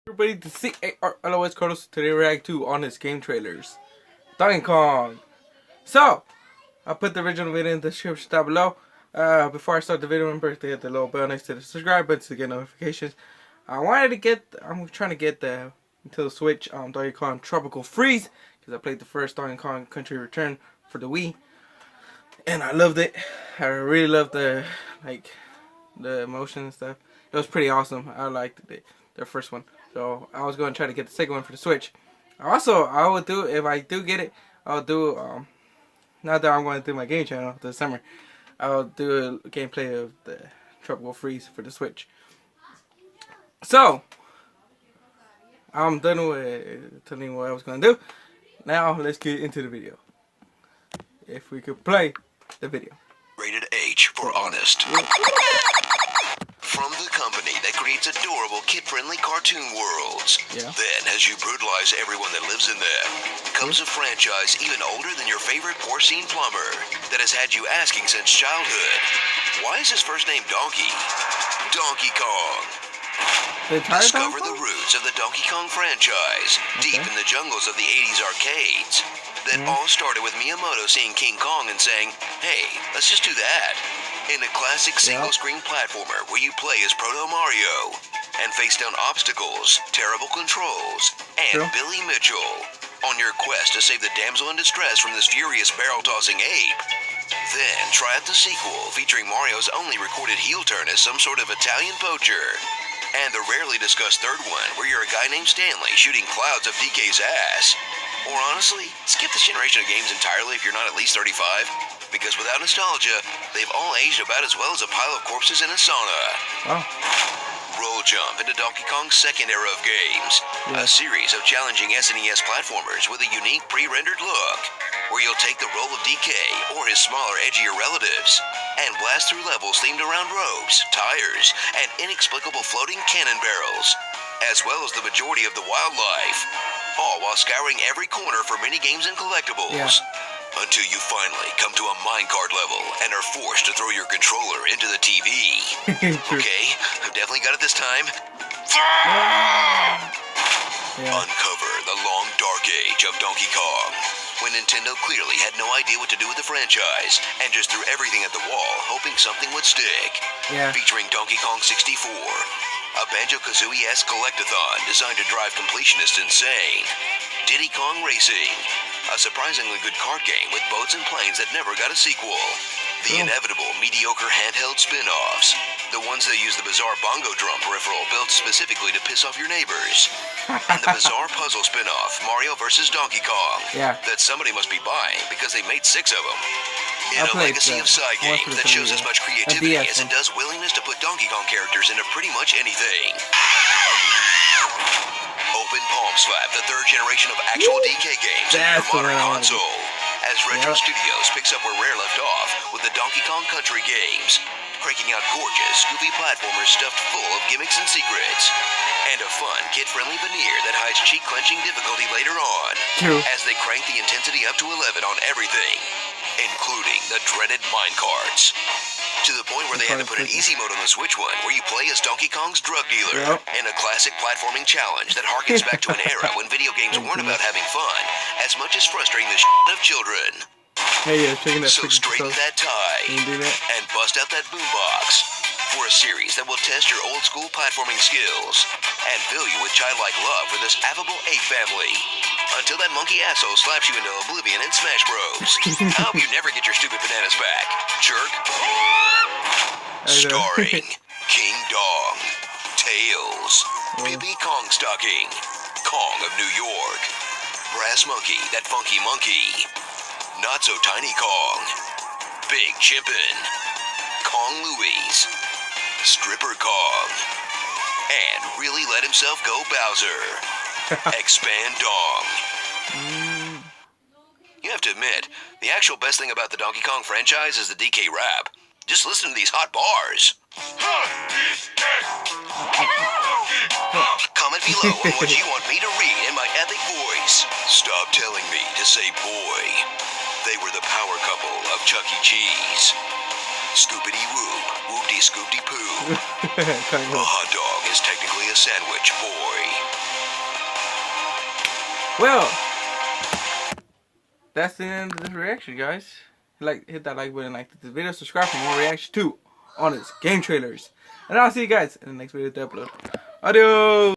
Everybody, the CARLOS Carlos. Today react to Honest Game Trailers. Donkey Kong. So, I'll put the original video in the description down below. Before I start the video, remember to hit the little bell next to the subscribe button to get notifications. I'm trying to get the Nintendo Switch Donkey Kong Tropical Freeze, because I played the first Donkey Kong Country Return for the Wii, and I loved it. I really loved the emotion and stuff. It was pretty awesome. I liked the first one. So I was going to try to get the second one for the Switch. Also, I would do, if I do get it, I'll do, not that I'm going to do my game channel this summer, I'll do a gameplay of the Tropical Freeze for the Switch. So, I'm done with telling you what I was going to do. Now, let's get into the video. If we could play the video. Rated H for Honest. From the company that creates adorable kid-friendly cartoon worlds. Yeah. Then, as you brutalize everyone that lives in there, comes a franchise even older than your favorite porcine plumber that has had you asking since childhood, why is his first name Donkey? Donkey Kong. Discover the roots of the Donkey Kong franchise deep in the jungles of the 80s arcades. That all started with Miyamoto seeing King Kong and saying, hey, let's just do that. In a classic single-screen platformer where you play as Proto Mario and face down obstacles, terrible controls, and Billy Mitchell on your quest to save the damsel in distress from this furious barrel-tossing ape. Then try out the sequel featuring Mario's only recorded heel turn as some sort of Italian poacher. And the rarely discussed third one where you're a guy named Stanley shooting clouds of DK's ass. Or honestly, skip this generation of games entirely if you're not at least 35. Because without nostalgia, they've all aged about as well as a pile of corpses in a sauna. Wow. Roll jump into Donkey Kong's second era of games. A series of challenging SNES platformers with a unique pre-rendered look, where you'll take the role of DK or his smaller, edgier relatives, and blast through levels themed around ropes, tires, and inexplicable floating cannon barrels, as well as the majority of the wildlife, all while scouring every corner for mini-games and collectibles. Until you finally come to a minecart level and are forced to throw your controller into the TV. Okay, I've definitely got it this time. Uncover the long dark age of Donkey Kong, when Nintendo clearly had no idea what to do with the franchise and just threw everything at the wall hoping something would stick. Featuring Donkey Kong 64, a Banjo-Kazooie-esque collectathon designed to drive completionists insane. Diddy Kong Racing, a surprisingly good kart game with boats and planes that never got a sequel. The inevitable mediocre handheld spin-offs, the ones that use the bizarre bongo drum peripheral built specifically to piss off your neighbors. And the bizarre puzzle spin-off, Mario vs. Donkey Kong, that somebody must be buying because they made 6 of them. In a legacy of side games that shows as much creativity as it does willingness to put Donkey Kong characters into pretty much anything. Open Palm Slap, the third generation of actual DK games in your modern console, as Retro Studios picks up where Rare left off with the Donkey Kong Country games, cranking out gorgeous, goofy platformers stuffed full of gimmicks and secrets, and a fun, kid-friendly veneer that hides cheek-clenching difficulty later on, as they crank the intensity up to 11 on everything, including the dreaded minecarts. To the point where they had to put an easy mode on the Switch one, where you play as Donkey Kong's drug dealer, in a classic platforming challenge that harkens back to an era when video games weren't about having fun, as much as frustrating the shit of children. So straighten that tie, and bust out that boombox, for a series that will test your old-school platforming skills, and fill you with childlike love for this affable ape family. Until that monkey asshole slaps you into oblivion in Smash Bros. I hope you never get your stupid bananas back, jerk. Starring King Dong, Tails, Bibi Kongstocking, Kong of New York, Brass Monkey, that funky monkey, Not So Tiny Kong, Big Chimpin', Kong Louise, Stripper Kong, and really let himself go Bowser. Expand Dong. You have to admit, the actual best thing about the Donkey Kong franchise is the DK rap. Just listen to these hot bars. Comment below on what you want me to read in my epic voice. Stop telling me to say boy. They were the power couple of Chuck E. Cheese. Scoopity-whoop, whoop-de-scoop-de-poo. A hot dog is technically a sandwich, boy. Well, that's the end of this reaction, guys. Hit that like button, like this video, subscribe for more reaction to Honest Game Trailers. And I'll see you guys in the next video to upload. Adios!